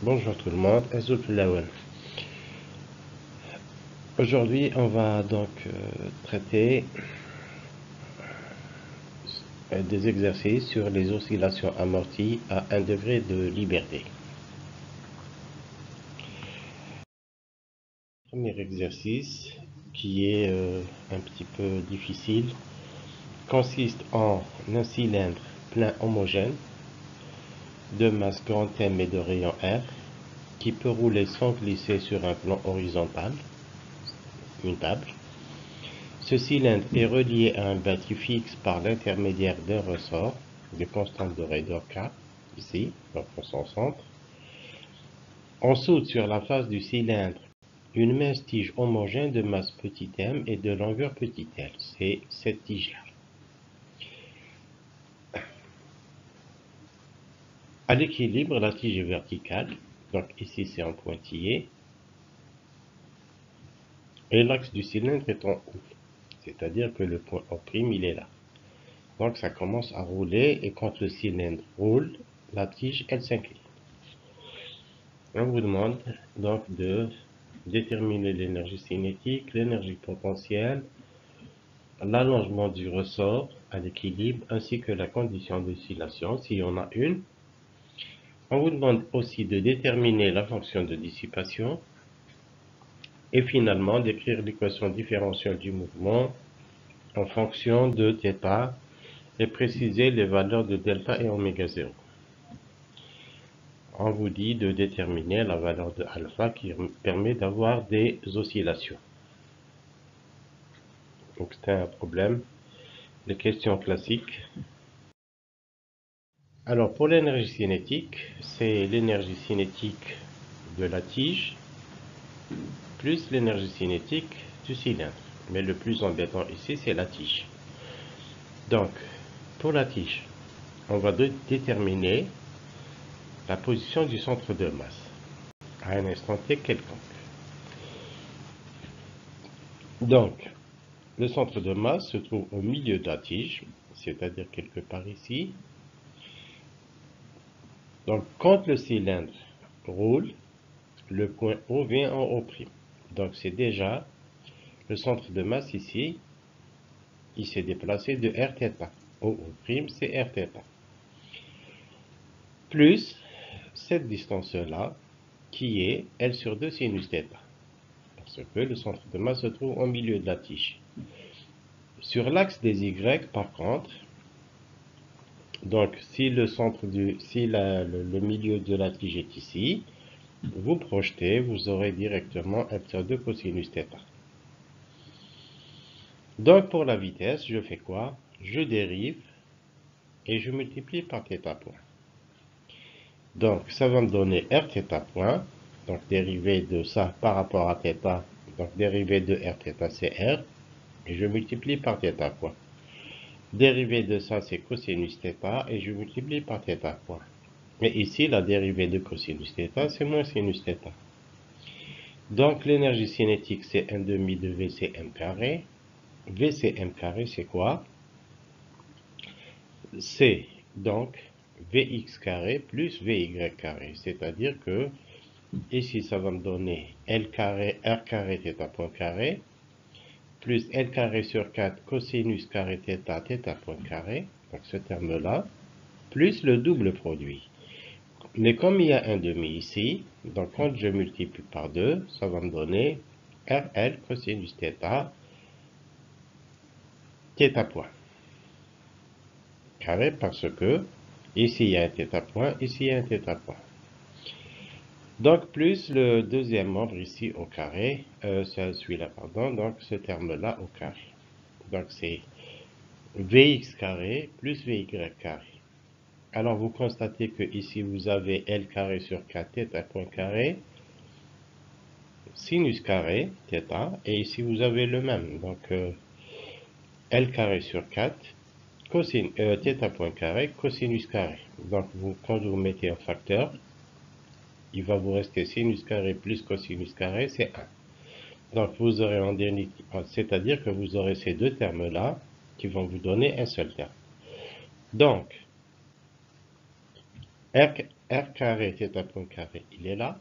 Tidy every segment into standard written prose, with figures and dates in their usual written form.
Bonjour tout le monde, Azoul Lawen. Aujourd'hui, on va donc traiter des exercices sur les oscillations amorties à 1 degré de liberté. Premier exercice, qui est un petit peu difficile, consiste en un cylindre plein homogène de masse grand M et de rayon R qui peut rouler sans glisser sur un plan horizontal, une table. Ce cylindre est relié à un bâti fixe par l'intermédiaire d'un ressort de constante de raideur K, ici, donc son centre. On soude sur la face du cylindre une mince tige homogène de masse petit m et de longueur petit l. C'est cette tige-là. À l'équilibre, la tige est verticale, donc ici c'est en pointillé, et l'axe du cylindre est en haut, c'est-à-dire que le point O' il est là. Donc ça commence à rouler, et quand le cylindre roule, la tige elle s'incline. On vous demande donc de déterminer l'énergie cinétique, l'énergie potentielle, l'allongement du ressort à l'équilibre, ainsi que la condition d'oscillation, s'il y en a une. On vous demande aussi de déterminer la fonction de dissipation et finalement d'écrire l'équation différentielle du mouvement en fonction de θ et préciser les valeurs de delta et oméga 0. On vous dit de déterminer la valeur de alpha qui permet d'avoir des oscillations. Donc c'est un problème. Les questions classiques. Alors pour l'énergie cinétique, c'est l'énergie cinétique de la tige plus l'énergie cinétique du cylindre. Mais le plus embêtant ici, c'est la tige. Donc pour la tige, on va déterminer la position du centre de masse à un instant t quelconque. Donc le centre de masse se trouve au milieu de la tige, c'est-à-dire quelque part ici. Donc quand le cylindre roule, le point O vient en O'. Donc c'est déjà le centre de masse ici, il s'est déplacé de Rθ. O', c'est Rθ. Plus cette distance-là, qui est L sur 2 sinus θ. Parce que le centre de masse se trouve au milieu de la tige. Sur l'axe des Y, par contre, donc si le milieu de la tige est ici, vous projetez, vous aurez directement L sur 2 cosinus θ. Donc pour la vitesse, je fais quoi? Je dérive et je multiplie par θ point. Donc ça va me donner Rθ point, donc dérivé de ça par rapport à θ, donc dérivé de Rθ c'est R, et je multiplie par θ point. Dérivé de ça c'est cosinus θ, et je multiplie par θ point. Mais ici la dérivée de cosinus θ c'est moins sinus θ. Donc l'énergie cinétique c'est 1 demi de VCm carré. VCm carré c'est quoi? C'est donc Vx carré plus Vy carré, c'est-à-dire que ici ça va me donner L carré R carré θ point carré plus L carré sur 4 cosinus carré θ point carré, donc ce terme là, plus le double produit. Mais comme il y a un demi ici, donc quand je multiplie par 2, ça va me donner RL cosinus θ point carré, parce que ici il y a un θ point, ici il y a un θ point. Donc plus le deuxième membre ici au carré, celui-là pardon, donc ce terme-là au carré. Donc c'est Vx carré plus Vy carré. Alors vous constatez que ici vous avez L carré sur 4 θ point carré, sinus carré θ, et ici vous avez le même, donc L carré sur 4 θ point carré cosinus carré. Donc quand vous mettez un facteur, il va vous rester sinus carré plus cosinus carré, c'est 1. Donc vous aurez en dernier, c'est-à-dire que vous aurez ces deux termes-là qui vont vous donner un seul terme. Donc, R carré θ point carré, il est là.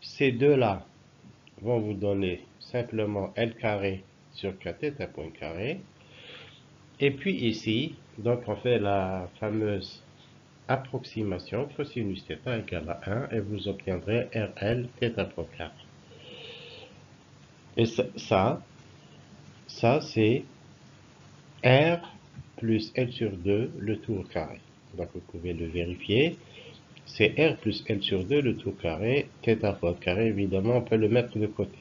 Ces deux-là vont vous donner simplement L carré sur 4θ point carré. Et puis ici, donc on fait la fameuse approximation cosinus θ égale à 1 et vous obtiendrez RL θ point carré. Et ça c'est R plus L sur 2 le tout au carré. Donc vous pouvez le vérifier. C'est R plus L sur 2 le tout carré. θ point carré, évidemment, on peut le mettre de côté.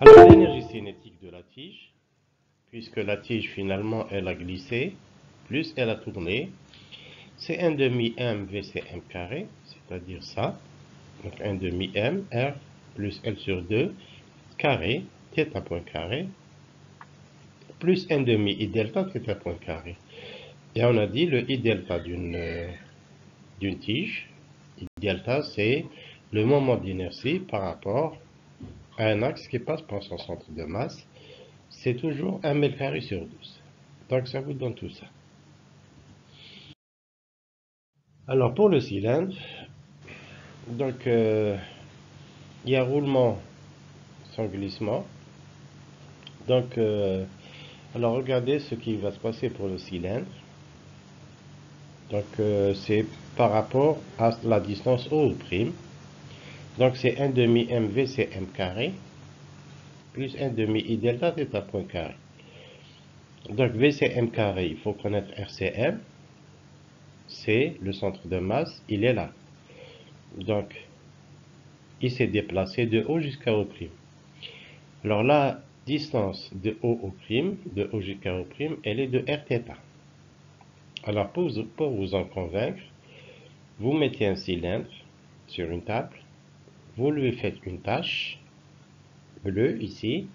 Alors l'énergie cinétique de la tige, puisque la tige finalement elle a glissé, plus elle a tourné, c'est 1 demi m VCm carré, c'est-à-dire ça. Donc 1 demi m R plus L sur 2 carré, θ point carré, plus 1 demi I delta θ point carré. Et on a dit le I delta d'une tige, I delta c'est le moment d'inertie par rapport à un axe qui passe par son centre de masse. C'est toujours 1 mètre carré sur 12. Donc ça vous donne tout ça. Alors pour le cylindre, donc il y a roulement sans glissement. Donc alors regardez ce qui va se passer pour le cylindre. Donc c'est par rapport à la distance O'. Donc c'est 1 demi m VCm carré plus 1 demi I delta θ point carré. Donc VCm carré, il faut connaître RCM. C'est le centre de masse, il est là. Donc il s'est déplacé de O jusqu'à O'. Alors la distance de O' de O jusqu'à O', elle est de Rθ. Alors pour vous en convaincre, vous mettez un cylindre sur une table, vous lui faites une tache bleue ici.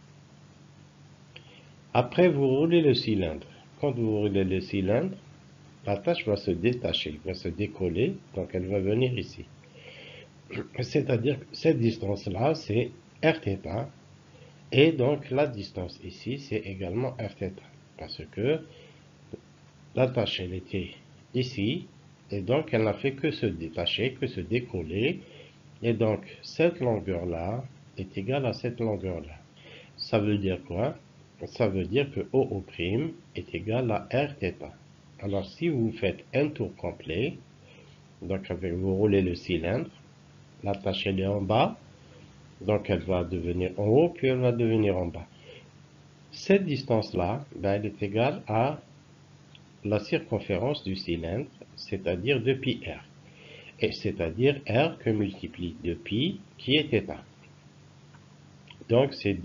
Après vous roulez le cylindre. Quand vous roulez le cylindre, la tache va se détacher, va se décoller, donc elle va venir ici. C'est-à-dire que cette distance-là, c'est Rθ. Et donc la distance ici, c'est également Rθ. Parce que la tache, elle était ici. Et donc elle n'a fait que se détacher, que se décoller. Et donc cette longueur-là est égale à cette longueur-là. Ça veut dire quoi? Ça veut dire que OO' est égal à Rθ. Alors si vous faites un tour complet, donc vous roulez le cylindre, la tache elle est en bas, donc elle va devenir en haut, puis elle va devenir en bas. Cette distance-là, elle est égale à la circonférence du cylindre, c'est-à-dire 2πr. Et c'est-à-dire R que multiplie 2π, qui est θ. Donc c'est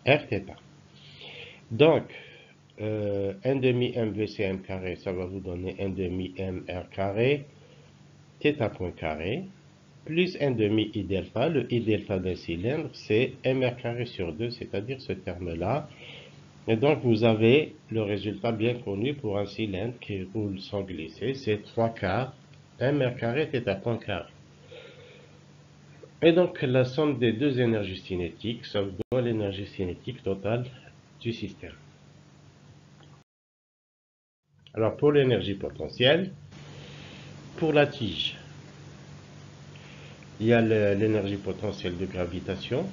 Rθ. Donc, 1 demi m VCm carré, ça va vous donner 1 demi m R carré, θ point carré, plus 1 demi I delta. Le I delta d'un cylindre, c'est mr carré sur 2, c'est-à-dire ce terme-là. Et donc, vous avez le résultat bien connu pour un cylindre qui roule sans glisser, c'est 3/4 mr carré θ point carré. Et donc, la somme des deux énergies cinétiques, ça vous donne l'énergie cinétique totale du système. Alors, pour l'énergie potentielle, pour la tige, il y a l'énergie potentielle de gravitation.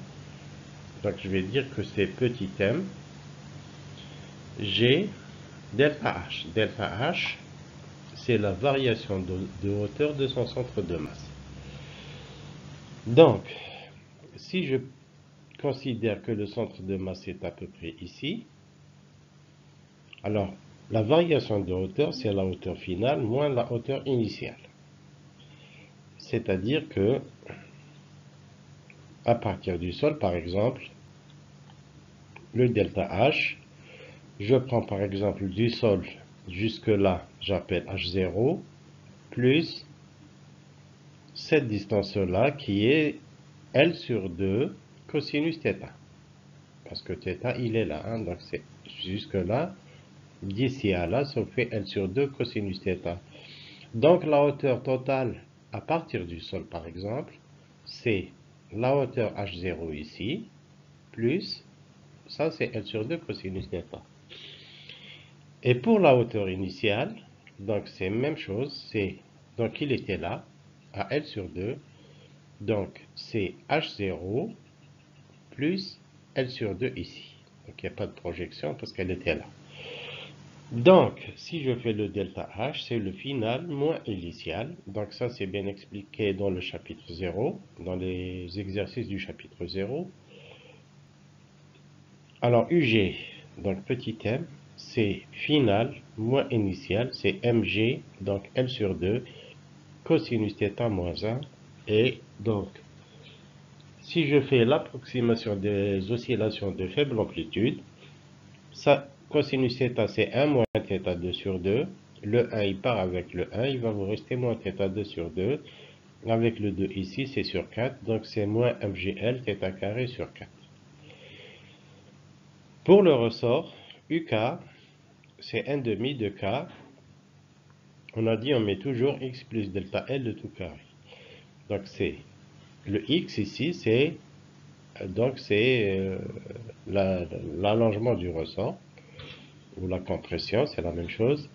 Donc, je vais dire que c'est petit m G delta H. Delta H, c'est la variation de hauteur de son centre de masse. Donc, si je considère que le centre de masse est à peu près ici, alors la variation de hauteur, c'est la hauteur finale moins la hauteur initiale. C'est-à-dire que, à partir du sol, par exemple, le delta H, je prends par exemple du sol jusque là, j'appelle H0, plus cette distance-là qui est L sur 2 cosinus θ. Parce que θ, il est là, hein, donc c'est jusque là, d'ici à là, ça fait L sur 2 cosinus θ. Donc la hauteur totale à partir du sol, par exemple, c'est la hauteur H0 ici, plus, ça c'est L sur 2 cosinus θ. Et pour la hauteur initiale, Donc c'est même chose, donc il était là, à L sur 2, donc c'est H0 plus L sur 2 ici. Donc il n'y a pas de projection parce qu'elle était là. Donc, si je fais le delta H, c'est le final moins initial. Donc ça, c'est bien expliqué dans le chapitre 0, dans les exercices du chapitre 0. Alors, UG, donc petit m, c'est final moins initial, c'est mg, donc L sur 2, cosinus θ moins 1. Et donc, si je fais l'approximation des oscillations de faible amplitude, ça, cosinus θ, c'est 1 moins θ2 sur 2. Le 1, il part avec le 1, il va vous rester moins θ2 sur 2. Avec le 2 ici, c'est sur 4, donc c'est moins mgl θ carré sur 4. Pour le ressort, UK, c'est 1 demi de K. On a dit on met toujours x plus delta L de tout carré. Donc c'est le x ici, c'est l'allongement du ressort, ou la compression, c'est la même chose.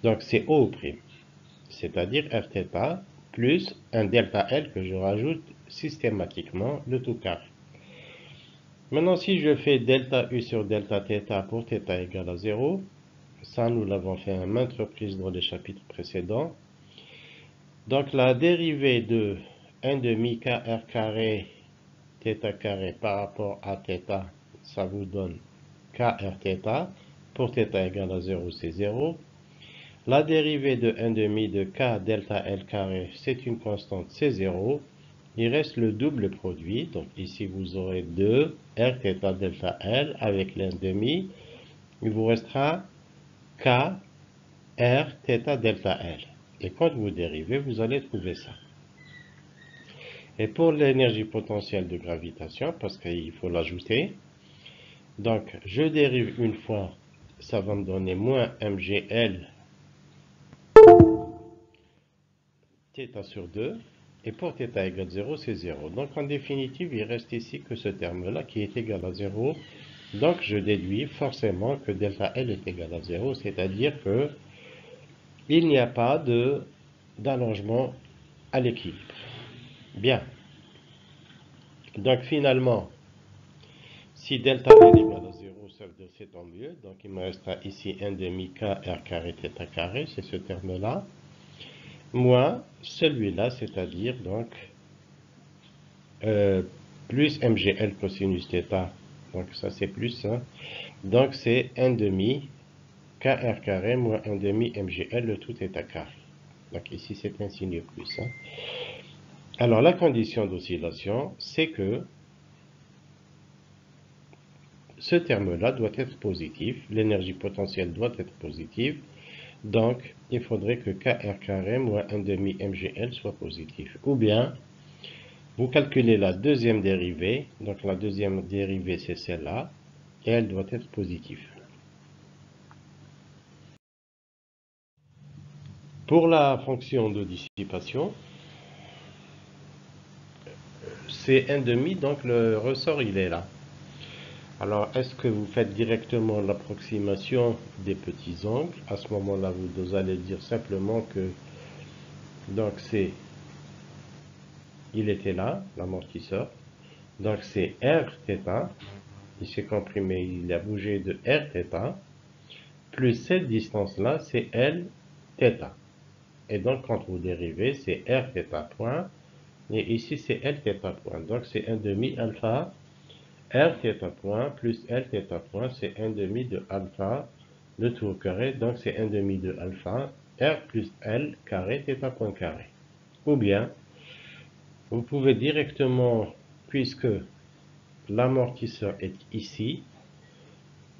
Donc c'est O', c'est-à-dire Rθ plus un delta L que je rajoute systématiquement, le tout carré. Maintenant, si je fais delta U sur delta θ pour θ égale à 0, ça nous l'avons fait à maintes reprises dans les chapitres précédents. Donc la dérivée de 1 demi kr carré θ carré par rapport à θ, ça vous donne kr θ. Pour θ égale à 0, c'est 0. La dérivée de 1 demi de k delta L carré, c'est une constante, c'est 0. Il reste le double produit. Donc ici, vous aurez 2 r θ delta L avec l'1 demi. Il vous restera k r θ delta L. Et quand vous dérivez, vous allez trouver ça. Et pour l'énergie potentielle de gravitation, parce qu'il faut l'ajouter, donc je dérive une fois, ça va me donner moins mgl θ sur 2, et pour θ égale 0, c'est 0. Donc en définitive, il reste ici que ce terme-là qui est égal à 0. Donc je déduis forcément que delta L est égal à 0, c'est-à-dire que il n'y a pas d'allongement à l'équilibre. Bien. Donc finalement, si delta L est égal à 0, ça veut dire c'est tant mieux. Donc il me restera ici 1 demi k r carré θ carré, c'est ce terme-là. Moins celui-là, c'est-à-dire donc plus mgl cosinus θ. Donc ça c'est plus, hein. Donc c'est 1 demi kr carré moins 1 demi mgl le tout θ carré. Donc ici c'est un signe plus, hein. Alors la condition d'oscillation, c'est que ce terme-là doit être positif, l'énergie potentielle doit être positive, donc il faudrait que kr carré moins 1 demi mgl soit positif. Ou bien, vous calculez la deuxième dérivée, donc la deuxième dérivée c'est celle-là, et elle doit être positive. Pour la fonction de dissipation, c'est 1 demi, donc le ressort il est là. Alors, est-ce que vous faites directement l'approximation des petits angles? À ce moment-là, vous allez dire simplement que, donc c'est, il était là, l'amortisseur. Donc c'est Rθ, il s'est comprimé, il a bougé de Rθ, plus cette distance-là, c'est Lθ. Et donc, quand vous dérivez, c'est Rθ point, et ici c'est Lθ point. Donc c'est 1 demi alpha. Rθ point plus Lθ point, c'est 1 demi de alpha, le tout au carré, donc c'est 1 demi de alpha, R plus L carré, θ point carré. Ou bien, vous pouvez directement, puisque l'amortisseur est ici,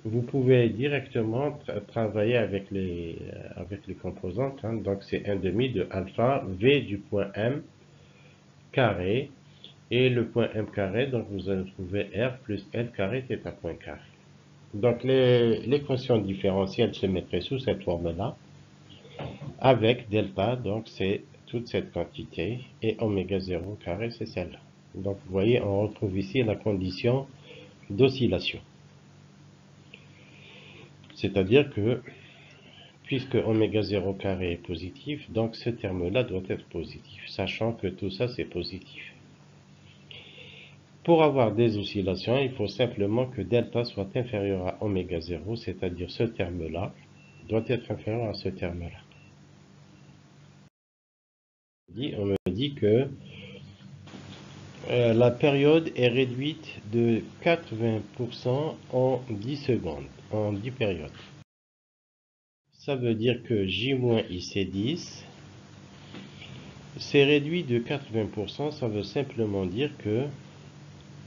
vous pouvez directement travailler avec les composantes, hein. Donc c'est 1 demi de alpha, V du point M carré, et le point M carré, donc vous allez trouver R plus L carré, θ point carré. Donc l'équation différentielle se mettrait sous cette forme-là, avec delta, donc c'est toute cette quantité, et oméga 0 carré, c'est celle-là. Donc vous voyez, on retrouve ici la condition d'oscillation. C'est-à-dire que, puisque oméga 0 carré est positif, donc ce terme-là doit être positif, sachant que tout ça c'est positif. Pour avoir des oscillations, il faut simplement que delta soit inférieur à oméga 0, c'est-à-dire ce terme-là doit être inférieur à ce terme-là. On me dit que la période est réduite de 80% en 10 secondes, en 10 périodes. Ça veut dire que J-IC10, c'est réduit de 80%, ça veut simplement dire que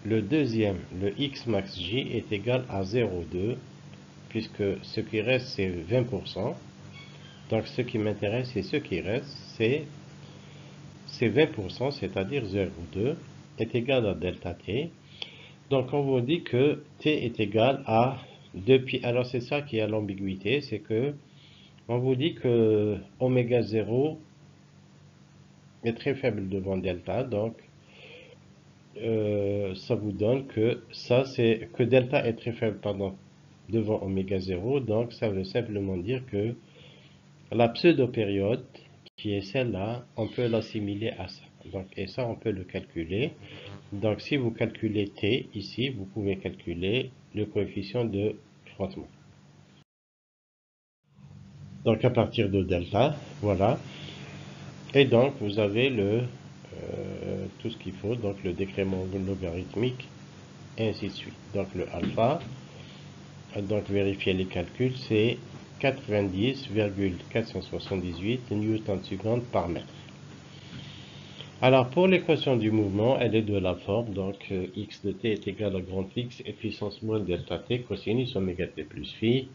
le deuxième, le X max J, est égal à 0,2, puisque ce qui reste c'est 20%. Donc ce qui m'intéresse, c'est ce qui reste, c'est 20%, c'est-à-dire 0,2, est égal à delta T. Donc on vous dit que T est égal à 2π. Alors c'est ça qui a l'ambiguïté, c'est que on vous dit que oméga 0 est très faible devant delta, donc ça vous donne que ça c'est que delta est très faible devant oméga 0, donc ça veut simplement dire que la pseudo-période qui est celle-là, on peut l'assimiler à ça. Donc, et ça on peut le calculer. Donc si vous calculez T ici, vous pouvez calculer le coefficient de frottement. Donc à partir de delta, voilà. Et donc vous avez tout ce qu'il faut, donc le décrément logarithmique, et ainsi de suite. Donc le alpha, donc vérifier les calculs, c'est 90,478 newtons/seconde par mètre. Alors pour l'équation du mouvement, elle est de la forme, donc x de t est égal à grand X et puissance moins delta t cosinus oméga t plus phi.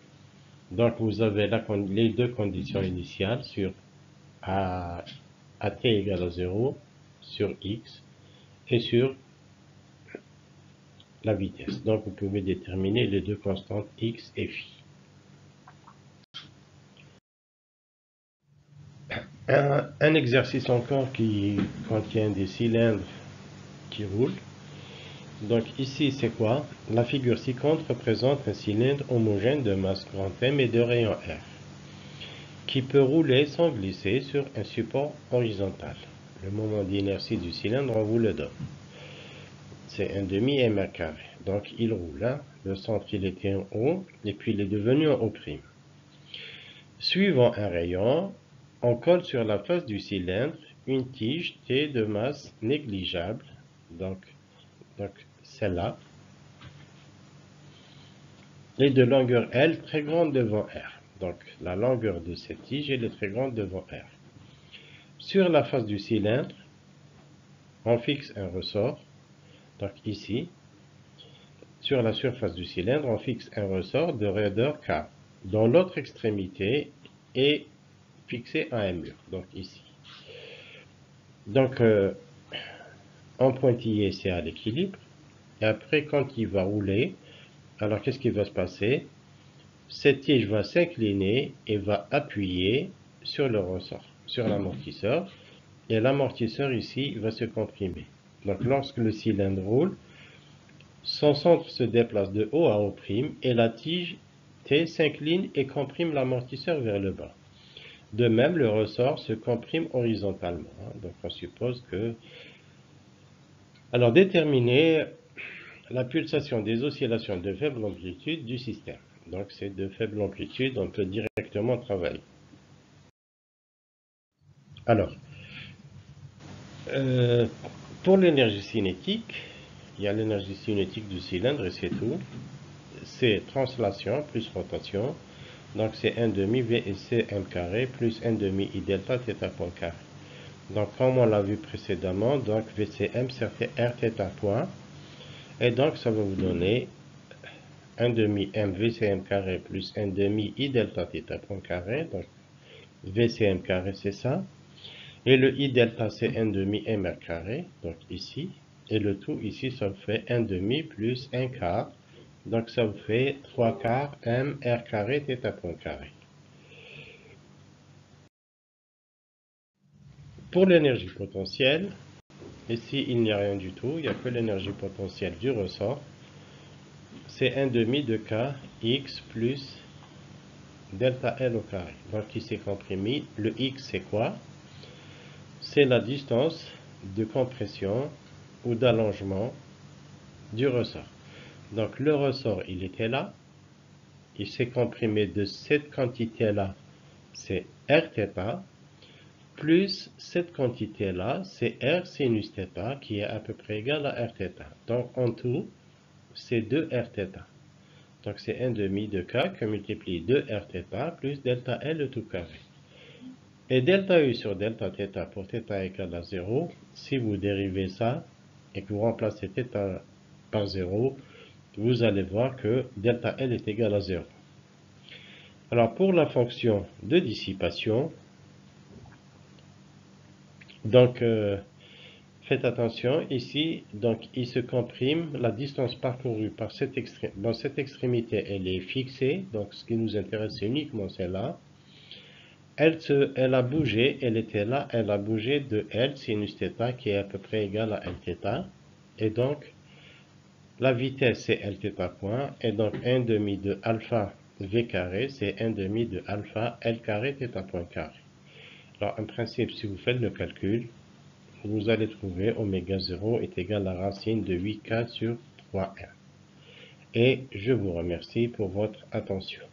Donc vous avez les deux conditions initiales sur à t égale à 0 sur x et sur la vitesse. Donc vous pouvez déterminer les deux constantes x et phi. Un exercice encore qui contient des cylindres qui roulent. Donc ici c'est quoi? La figure ci-contre représente un cylindre homogène de masse grand M et de rayon R qui peut rouler sans glisser sur un support horizontal. Le moment d'inertie du cylindre, on vous le donne. C'est 1/2 mr carré. Donc il roule. Hein? Le centre il était en haut et puis il est devenu en haut prime. Suivant un rayon, on colle sur la face du cylindre une tige T de masse négligeable, donc celle-là, et de longueur L très grande devant R. Donc la longueur de cette tige elle est très grande devant R. Sur la face du cylindre, on fixe un ressort, donc ici, sur la surface du cylindre, on fixe un ressort de raideur K, dont l'autre extrémité est fixée à un mur, donc ici. Donc, en pointillé, c'est à l'équilibre. Et après, quand il va rouler, alors qu'est-ce qui va se passer? Cette tige va s'incliner et va appuyer sur le ressort, sur l'amortisseur. Et l'amortisseur ici va se comprimer. Donc, lorsque le cylindre roule, son centre se déplace de haut à haut prime et la tige T s'incline et comprime l'amortisseur vers le bas. De même, le ressort se comprime horizontalement. Donc, on suppose que... Alors, déterminer la pulsation des oscillations de faible amplitude du système. Donc, c'est de faible amplitude, on peut directement travailler. Alors, pour l'énergie cinétique, il y a l'énergie cinétique du cylindre et c'est tout. C'est translation plus rotation. Donc, c'est 1/2 VCM carré plus 1/2 I delta θ point carré. Donc, comme on l'a vu précédemment, donc VCM, ça fait R θ point. Et donc, ça va vous donner 1/2 M VCM carré plus 1/2 I delta θ point carré. Donc, VCM carré, c'est ça. Et le I delta, c'est 1/2 MR carré. Donc, ici. Et le tout, ici, ça vous fait 1/2 plus 1 quart. Donc, ça vous fait 3 quarts MR carré θ point carré. Pour l'énergie potentielle, ici, il n'y a rien du tout. Il n'y a que l'énergie potentielle du ressort. C'est 1/2 de K X plus delta L au carré. Donc ici comprimé, le X c'est quoi? C'est la distance de compression ou d'allongement du ressort. Donc le ressort il était là, il s'est comprimé de cette quantité là, c'est Rθ, plus cette quantité là, c'est R sinus θ qui est à peu près égal à Rθ. Donc en tout, c'est 2 Rθ. Donc c'est 1 demi de K que multiplie 2 Rθ plus delta L tout carré. Et delta U sur delta θ pour θ égale à 0, si vous dérivez ça et que vous remplacez θ par 0, vous allez voir que delta L est égal à 0. Alors pour la fonction de dissipation, donc faites attention, ici, donc il se comprime, la distance parcourue par dans cette extrémité, elle est fixée, donc ce qui nous intéresse c'est uniquement celle-là. Elle a bougé, elle était là, elle a bougé de L sinus θ qui est à peu près égal à Lθ. Et donc, la vitesse c'est Lθ point, et donc 1 demi de alpha V carré, c'est 1 demi de alpha L carré θ point carré. Alors, en principe, si vous faites le calcul, vous allez trouver oméga 0 est égal à la racine de 8K sur 3R. Et je vous remercie pour votre attention.